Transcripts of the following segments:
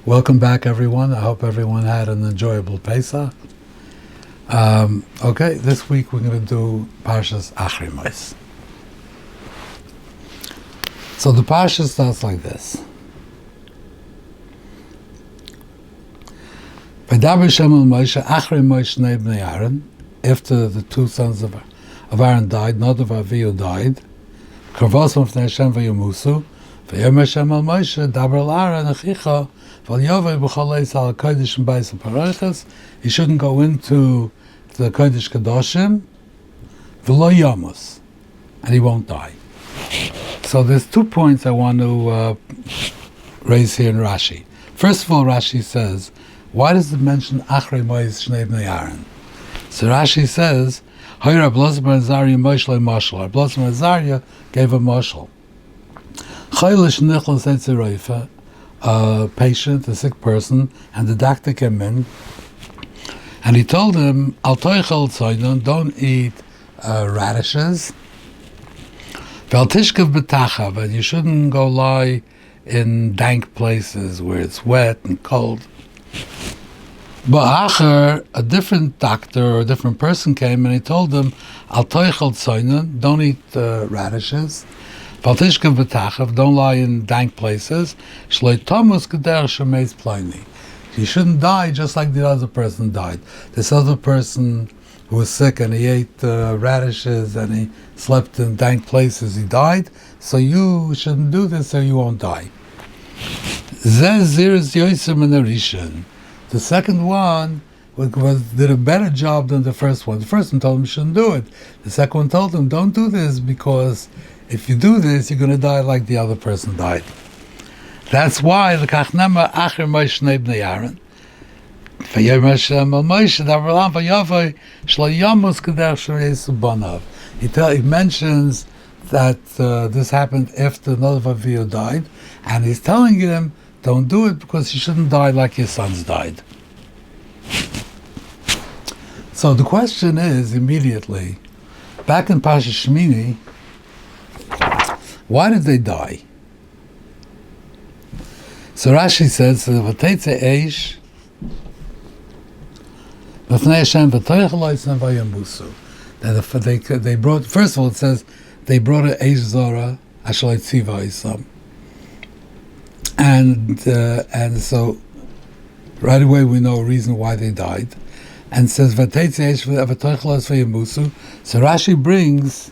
Welcome back, everyone. I hope everyone had an enjoyable Pesach. Okay, this week we're going to do Parshas Acharei. So the Parsha starts like this. V'daber Hashem el Moshe Acharei Moshe shnei bnei Aaron, after the two sons of Aaron died, Nadav Avihu died, Kavosam v'nei Hashem v'yomusu, v'yom Hashem el Moshe daber el Aaron achicha v'yovei b'chol eis al Kodesh Kadashim. He shouldn't go into the Kodesh Kadashim, v'lo yamus, and he won't die. So there's 2 points I want to raise here in Rashi. First of all, Rashi says, why does it mention Acharei Moshe shnei bnei Aaron? So Rashi says, Rab Elazar Azariah Moshe mashal. Rab Elazar Azariah gave a mashal. Chaylish nichlas etzeroifa, a patient, a sick person, and the doctor came in, and he told him, Al toichel tzaynon, don't eat radishes. Vel tishkav b'tachav, and you shouldn't go lie in dank places where it's wet and cold. But a different doctor or a different person came and he told him, Al toichel tzaynon, don't eat radishes. Vel tishkav b'tachav, don't lie in dank places. Shloi tomus k'derech shemeis ploni. You shouldn't die just like the other person died. This other person who was sick and he ate radishes and he slept in dank places, he died. So you shouldn't do this so you won't die. The second one did a better job than the first one. The first one told him he shouldn't do it. The second one told him, don't do this, because if you do this, you're going to die like the other person died. That's why the Kachnema Acharei Moshe shnei bnei Aaron. V'yom Hashem el Moshe daber el v'yovei shlo yamus k'derech she'esu banav. He mentions that this happened after Nadav Avihu died, and he's telling him, don't do it because you shouldn't die like your sons died. So the question is, immediately, back in Parshas Shmini, why did they die? So Rashi says, "V'teitze eish v'fnei Hashem v'toichel oisem v'yamusu." That they brought. First of all, it says they brought an eish zora asher leitziva oisem, and so right away we know a reason why they died, and it says v'teitze eish v'toichel oisem v'yamusu. So Rashi brings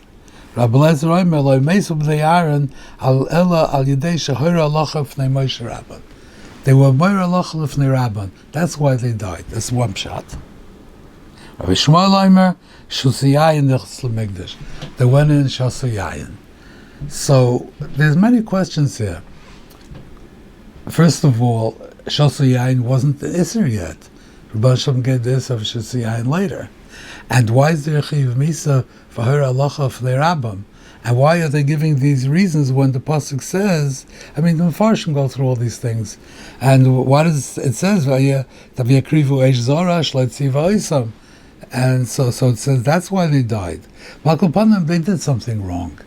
Rabbi Yaakov Yosef Reinman lo meisu b'nei Aaron al ela al yedei shehoira alocha fnei Moshe Rabban. They were moira alocha lefnei Rabban. That's why they died. That's one shot. Rabbi Shmuel Omer shusiyayin nechas l'mikdash. They went in shusiyayin. So there's many questions here. First of all, shusiyayin wasn't the Isser yet. Rabbi Shem get this of shusiyayin later. And why is there a chiv misa for her halacha fnei Rabban? And why are they giving these reasons when the pasuk says? I mean, the Mefarshim go through all these things, and what is it says? V'yakrivu eish zora shleitziva oisam, and so it says that's why they died. Malkul Panim, they did something wrong.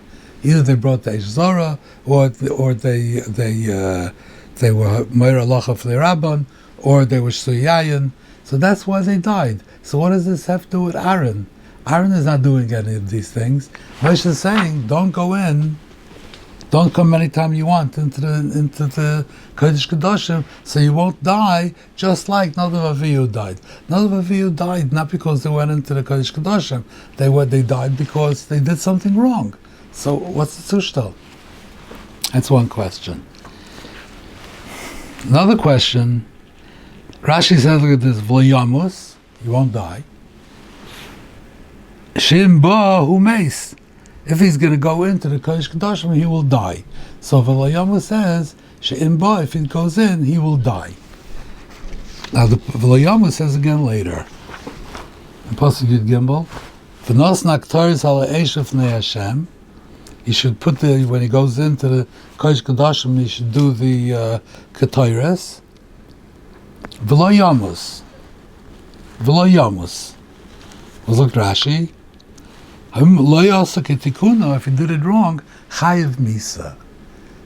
Either they brought the eish zora, or they were meira halacha fnei Rabban, or they were suyayin. So that's why they died. So what does this have to do with Aaron? Aaron is not doing any of these things. Moshe is saying, don't go in, don't come anytime you want into the Kodesh Kadashim, so you won't die just like Nadav Avihu died. Nadav Avihu died not because they went into the Kodesh Kadashim. They died because they did something wrong. So what's the tushtal? That's one question. Another question, Rashi says, look at this, v'lo yamus, you won't die. Shim ba hu meis. If he's going to go into the Kodesh Kadashim, he will die. So v'lo yamus says, Shim ba, if he goes in, he will die. Now the v'lo yamus says again later, in Pasuk Yud Gimel, v'nos naktoris ala eish fnei Hashem. He should put when he goes into the Kodesh Kadashim, he should do the ketores. V'lo yamus. V'lo yamus. Well, look, Rashi. If he did it wrong, chayiv misa.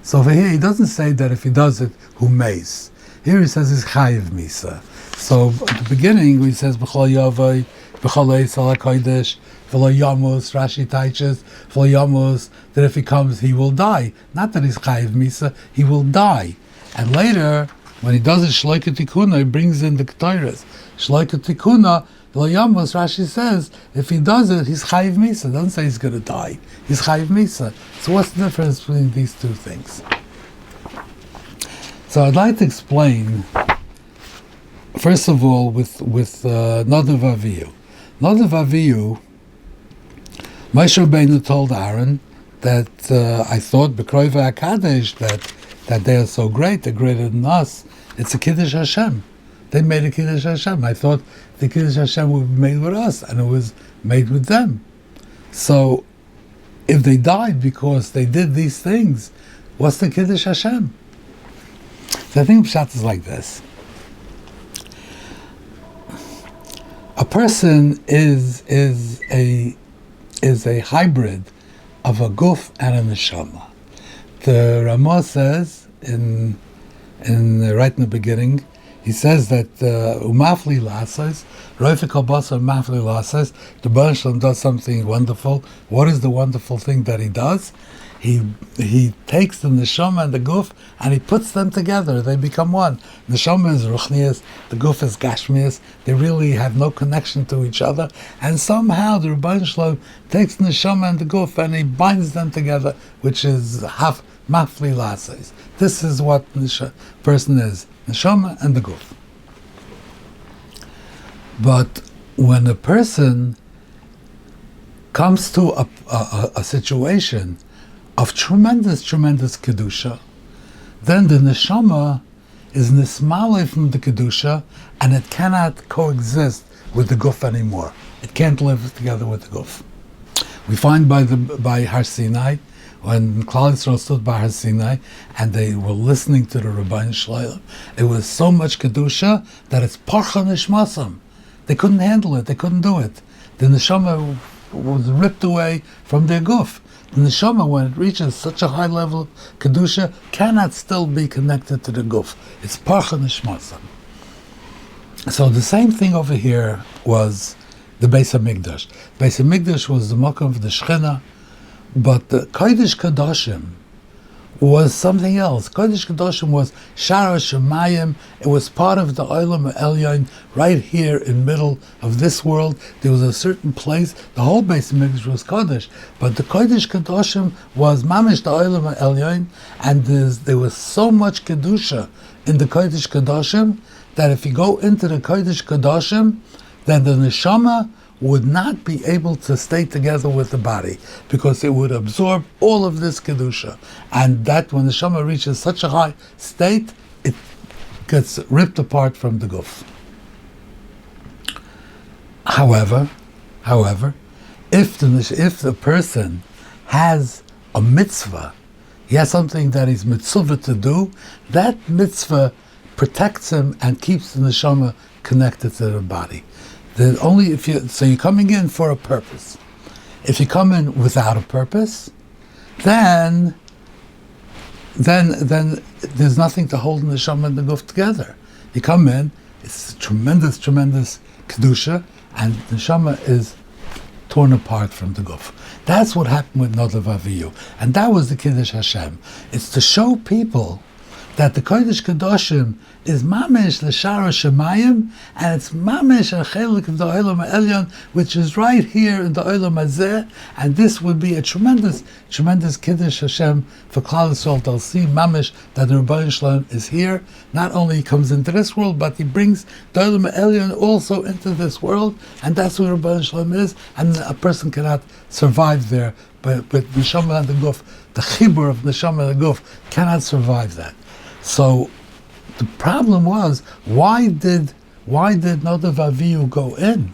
So over here, he doesn't say that if he does it, hu meis. Here he says he's chayiv misa. So at the beginning he says b'chol yavai, b'chol eis ala kodesh, v'lo yamus, Rashi teaches, v'lo yamus, that if he comes he will die. Not that he's chayiv misa, he will die. And later, when he does his shloika tikuna, he brings in the ketores. Shloika tikuna, v'lo yamus, Rashi says, if he does it, he's chayiv misa. Doesn't say he's going to die. He's chayiv misa. So what's the difference between these two things? So I'd like to explain, first of all, with Nadav Avihu. Nadav Avihu, Moshe Rabbeinu told Aaron that I thought B'kroivei HaKadosh that they are so great, they're greater than us. It's a Kiddush Hashem. They made a Kiddush Hashem. I thought the Kiddush Hashem would be made with us, and it was made with them. So if they died because they did these things, what's the Kiddush Hashem? So I think Pshat is like this. A person is a hybrid of a guf and a neshama. The Ramah says in right in the beginning, he says that umafli lasas, roifik albasa umafli lasas, the Baruch Shalom does something wonderful. What is the wonderful thing that he does? He takes the neshama and the guf and he puts them together. They become one. Neshama is ruchnias, the guf is gashmias. They really have no connection to each other. And somehow the Rabbi Shalom takes the neshama and the guf and he binds them together, which is half mafli lasas. This is what the person is, neshama and the guf. But when a person comes to a situation of tremendous kedusha, then the neshama is nismale from the kedusha, and it cannot coexist with the guf anymore. It can't live together with the guf. We find by Har Sinai, when Klal Yisrael stood by Har Sinai and they were listening to the Rabbi Shalom, it was so much kedusha that it's parcha nishmasam. They couldn't handle it. They couldn't do it. The neshama was ripped away from their guf. The neshama, when it reaches such a high level of kedusha, cannot still be connected to the guf. It's parcha nishmasam. So the same thing over here was the Beis HaMikdash. Beis HaMikdash was the makom of the Shechina, but the Kodesh Kadashim was something else. Kodesh Kadashim was Shara Shemayim. It was part of the Olam Elyon, right here in the middle of this world. There was a certain place. The whole Beis HaMikdash was Kodesh, but the Kodesh Kadashim was Mamish the Olam Elyon, and there was so much kedusha in the Kodesh Kadashim that if you go into the Kodesh Kadashim, then the neshama would not be able to stay together with the body because it would absorb all of this kedusha, and that when the neshama reaches such a high state, it gets ripped apart from the guf. However, if the person has a mitzvah, he has something that he's mitzvah to do, that mitzvah protects him and keeps the neshama connected to the body. So you're coming in for a purpose. If you come in without a purpose, then there's nothing to hold the neshama and the guf together. You come in, it's tremendous kedusha, and the neshama is torn apart from the guf. That's what happened with Nadav Avihu, and that was the Kiddush Hashem. It's to show people that the Kodesh Kadashim is mamish l'shara shemayim, and it's mamish a chelik of the Olam Elyon, which is right here in the Olam Hazeh, and this would be a tremendous Kiddush Hashem for Klal Yisrael. They'll see mamish that the Rabbi Shalom is here. Not only he comes into this world, but he brings the Olam Elyon also into this world, and that's where Rabbi Shalom is, and a person cannot survive there. But neshama and the guf, the chibur of neshama and the guf, cannot survive that. So the problem was, why did Nadav Avihu go in?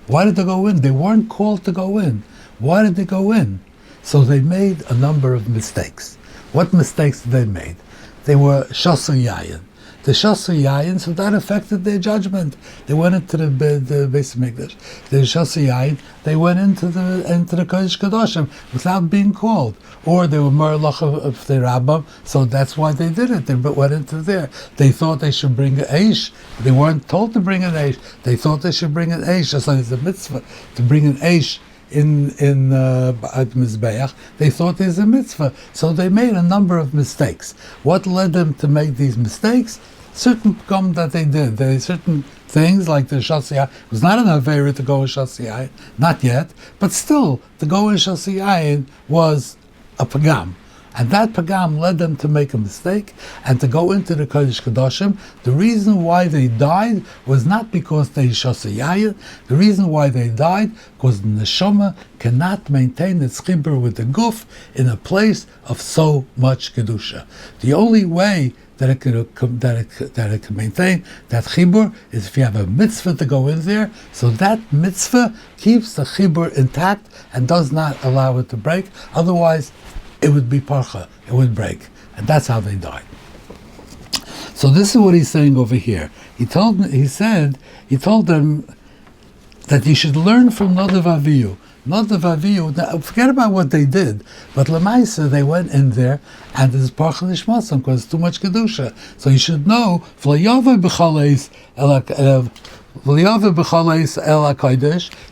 Why did they go in? They weren't called to go in. Why did they go in? So they made a number of mistakes. What mistakes did they make? They were shasu yayin. the Shasu Yayin, so that affected their judgment. They went into the Beis Mikdash. The Shasu Yayin, they went into the Kodesh Kadashim without being called, or they were Merlach of the Rabbam, so that's why they did it. They went into there. They thought they should bring an Eish. They weren't told to bring an Eish. They thought they should bring an Eish. Just like it's a mitzvah to bring an Eish in Mizbeach. They thought there's a mitzvah, so they made a number of mistakes. What led them to make these mistakes? Certain pagam that they did. There are certain things like the Shasiyah. It was not an Aveira to go in Shasiyah, not yet, but still, to go in Shasiyah was a pagam. And that pagam led them to make a mistake and to go into the Kodesh Kadashim. The reason why they died was not because they shasayayah. The reason why they died because the neshama cannot maintain its chibur with the guf in a place of so much kedusha. The only way that it can maintain that chibur is if you have a mitzvah to go in there. So that mitzvah keeps the chibur intact and does not allow it to break. Otherwise, it would be parcha, it would break. And that's how they died. So this is what he's saying over here. He told them that you should learn from Nadav Avihu. Nadav Avihu, forget about what they did, but Lamaisa, they went in there, and there's parcha nishmasam, because it's too much kedusha. So you should know,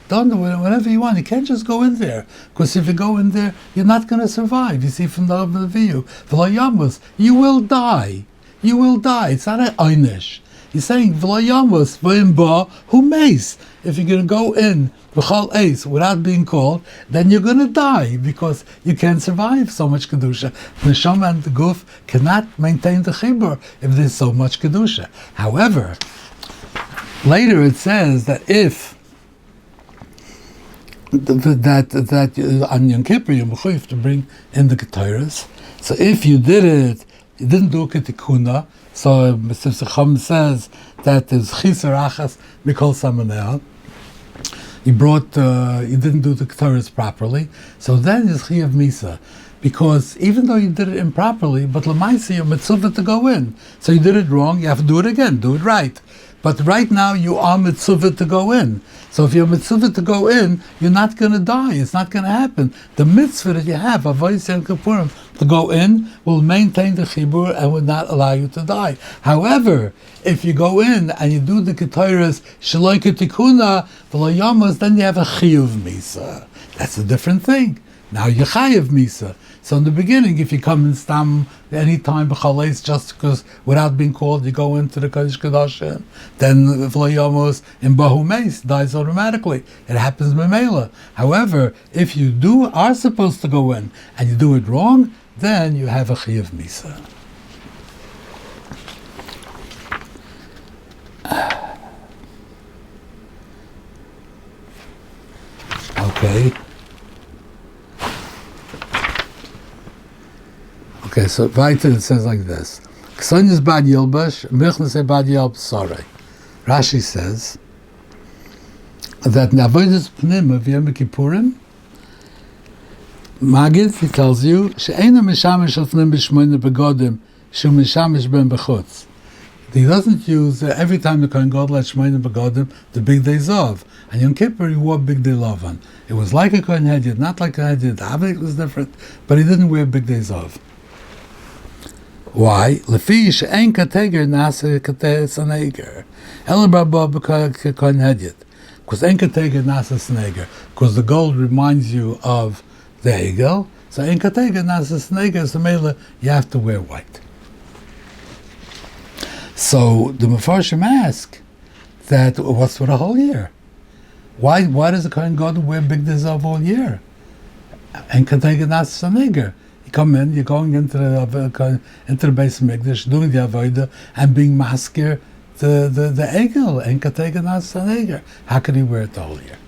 don't do whatever you want. You can't just go in there, because if you go in there, you're not going to survive. You see from the view, you will die. You will die. It's not an einish. He's saying who mace. If you're going to go in without being called, then you're going to die because you can't survive so much kedusha. The neshama and the guf cannot maintain the chibur if there's so much kedusha. However, later it says that if that on Yom Kippur you're mechuyev to bring in the Ketores. So if you did it, you didn't do ketikuna. So Mr. Chacham says that there's chisar achas mikol samanel. You didn't do the Ketores properly. So then is chiyav misa. Because even though you did it improperly, but l'maisa you're mitzvah to go in. So you did it wrong, you have to do it again, do it right. But right now you are mitzvah to go in. So if you're mitzvah to go in, you're not going to die. It's not going to happen. The mitzvah that you have, avodas Yom Kippurim, to go in, will maintain the chibur and will not allow you to die. However, if you go in and you do the ketores shaloi ketikuna v'lo yamos, then you have a chiyuv misa. That's a different thing. Now you chayiv misa. So in the beginning, if you come in stam any time b'chaleis just because without being called you go into the Kodesh Kadashim, then v'lo yamos in bahu meis dies automatically. It happens memela. However, if you are supposed to go in and you do it wrong, then you have a chiyuv misa. Okay. Okay, so weiter it says like this. Ksonius bad yilbash, milchnes bad yilb sorry. Rashi says that navodas pnim of Yom Kippurim, Magid, he tells you, she'ena mishamish ofnim b'shmoyne begodim, shu mishamish ben b'chutz. He doesn't use every time the Kohein Gadol had shmoyne begodim the big days of. And Yom Kippur he wore big day lovan. It was like a Kohen Hedyot, not like a Hedyot. The Havik was different, but he didn't wear big days of. Why? Lefi she'en kateger nasa kateh saneger. Elababa b'kohen Hedyot. Because en kateger nasa saneger. Because the gold reminds you of the egel. So en kateger nasa saneger, so mele, you have to wear white. So the Mefarshim ask that what's for the whole year? Why does the Kohen Gadol wear big days of all year? En kateger nasa saneger. You come in, you're going into the Beis Mikdash, doing the avodah and being masker the egel and kategan as an egel. How can he wear it the whole year?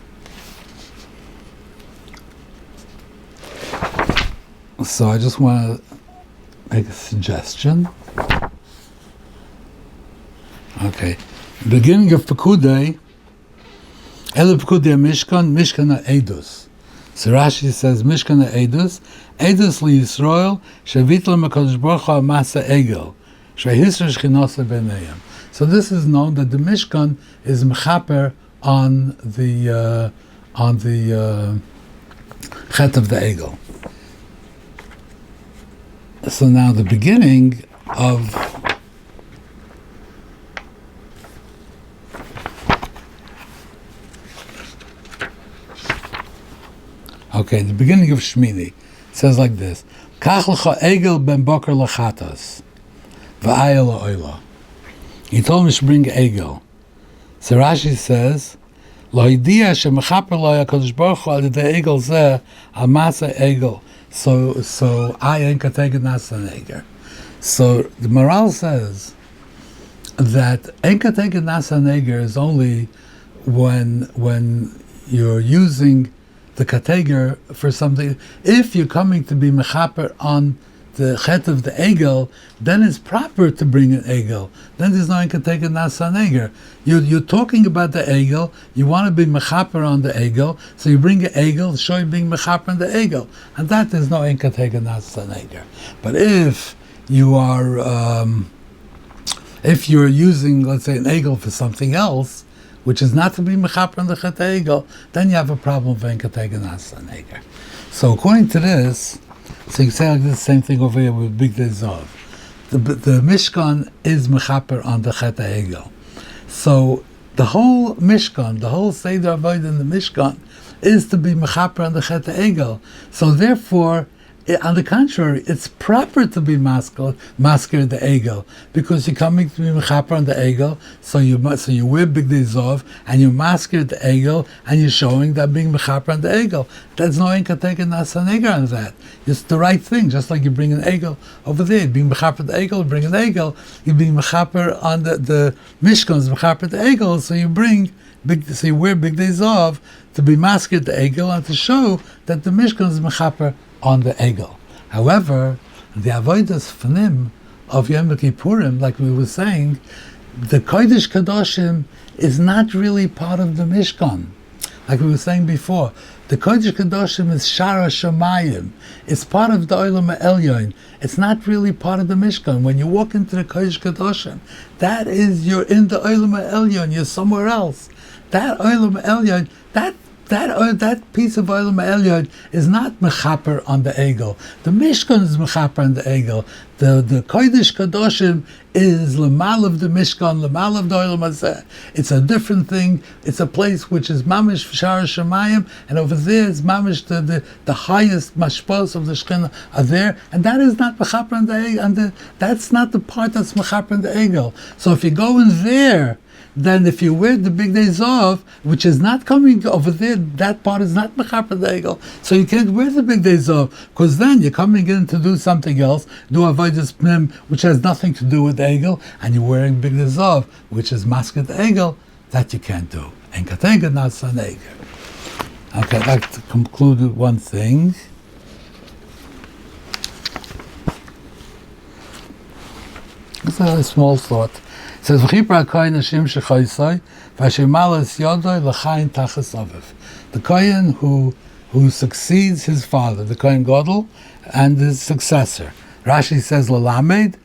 So I just want to make a suggestion. Okay, beginning of Pekudei, Ele Pekudei Mishkan Eidus. So Rashi says Mishkan Eidus li Yisrael Shavitla Mekadosh Baruch Hu Masa Egel Shehisr Shchinasa B'neihem. So this is known that the Mishkan is mechaper on the chet of the egel. So now the beginning of the beginning of Shmini says like this: Kach l'cha egel ben boker lachatas, v'ayel la'oila. He told me to bring egel. So Rashi says, Lo hidia shemechaper lo HaKadosh Baruch Hu al yedei egel zeh al masa egel. So I ain't kateged nasa neger. So the Maral says that ain't kateged nasa neger is only when you're using the kateger for something. If you're coming to be mechaper on the chet of the egel, then it's proper to bring an egel. Then there's no kateger nasa neger. You're talking about the egel. You want to be mechaper on the egel, so you bring an egel, show you being mechaper on the egel, and that is no kateger nasa neger. But if you are, if you're using, let's say, an egel for something else, which is not to be mechaper on the chet egel, then you have a problem with kateger nasa neger. So according to this, so you say like the same thing over here with Big Day Zav. The Mishkan is mechaper on the chet egel. So the whole Mishkan, the whole Seder Avodah in the Mishkan, is to be mechaper on the chet egel. So therefore, on the contrary, it's proper to be masker the egel, because you're coming to be mechaper on the egel. So you wear Big Day Zav and you masker the egel, and you're showing that being mechaper on the egel. There's no kateger nasa neger on that. It's the right thing. Just like you bring an egel over there, being mechaper the egel, bring an egel. You being mechaper on the Mishkan is mechaper the egel. So you wear Big Day Zav to be masked the egel and to show that the Mishkan is mechaper on the egel. However, the avodas fnim of Yom Kippurim, like we were saying, the Kodesh Kadashim is not really part of the Mishkan. Like we were saying before, the Kodesh Kadashim is Shara Shamayim. It's part of the Olam Elyon. It's not really part of the Mishkan. When you walk into the Kodesh Kadashim, that is, you're in the Olam Elyon. You're somewhere else. That Olam Elyon, that piece of Olam Elyon is not mechaper on the egel. The Mishkan is mechaper on the egel. The Kodesh Kadashim is lemal of the Mishkan, lemal of the Olam Hazeh. It's a different thing. It's a place which is mamish Shara Shemayim, and over there is mamish the highest mashpos of the Shekhinah are there, and that is not mechaper on the egel. And that's not the part that's mechaper on the egel. So if you go in there, then if you wear the Big Day Zav, which is not coming over there, that part is not mechaper the egel. So you can't wear the Big Day Zav, because then you're coming in to do something else, do avodas pnim, which has nothing to do with the egel, and you're wearing Big Day Zav, which is masket the egel. That you can't do. And kateger nasa neger. Okay, I'd like to conclude with one thing. It's a small thought. It says, the Kohen who succeeds his father, the Kohein Gadol, and his successor. Rashi says, L'lamed,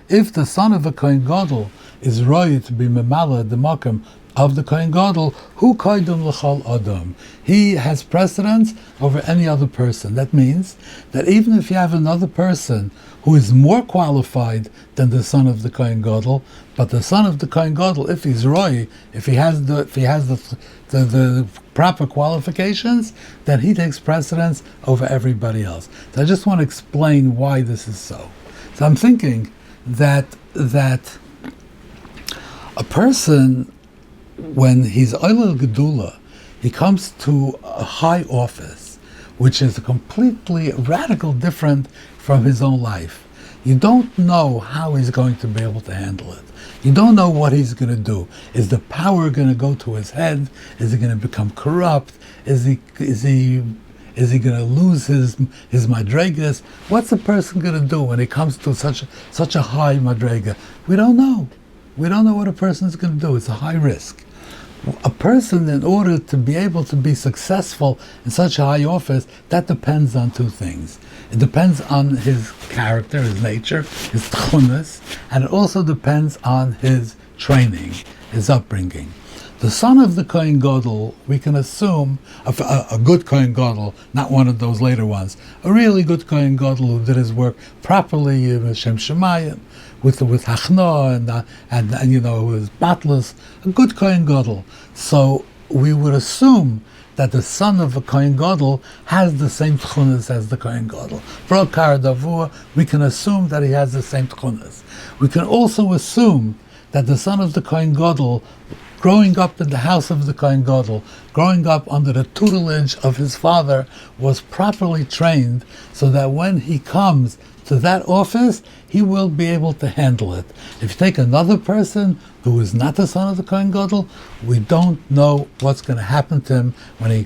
if the son of a Kohein Gadol is roy to be memala the makam of the Kohein Gadol, who koydem l'chol adam. He has precedence over any other person. That means that even if you have another person who is more qualified than the son of the Kohein Gadol, but the son of the Kohein Gadol, if he's roy, if he has the proper qualifications, then he takes precedence over everybody else. So I just want to explain why this is so. So I'm thinking that a person, when he's Oilel Gedula, he comes to a high office, which is completely radical different from his own life. You don't know how he's going to be able to handle it. You don't know what he's going to do. Is the power going to go to his head? Is he going to become corrupt? Is he going to lose his madregas? What's a person going to do when it comes to such a high madrega? We don't know. We don't know what a person is going to do. It's a high risk. A person, in order to be able to be successful in such a high office, that depends on two things. It depends on his character, his nature, his tchunas, and it also depends on his training, his upbringing. The son of the Kohein Gadol, we can assume, a good Kohein Gadol, not one of those later ones, a really good Kohein Gadol who did his work properly, with Shem Shemayim, with Hachna, and who was batless, a good Kohein Gadol. So we would assume that the son of a Kohein Gadol has the same tchunas as the Kohein Gadol. For a Kar Davua, we can assume that he has the same tchunas. We can also assume that the son of the Kohein Gadol, growing up in the house of the Kohein Gadol, growing up under the tutelage of his father, was properly trained so that when he comes to that office, he will be able to handle it. If you take another person who is not the son of the Kohein Gadol, we don't know what's going to happen to him when he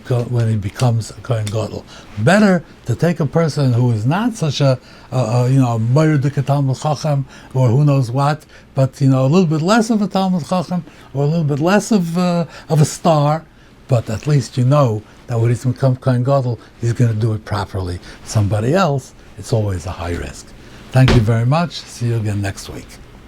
becomes a Kohein Gadol. Better to take a person who is not such a talmid chacham, or who knows what, but a little bit less of a talmid chacham, or a little bit less of a star, but at least you know that when he's become Kohein Gadol, he's going to do it properly. Somebody else, it's always a high risk. Thank you very much. See you again next week.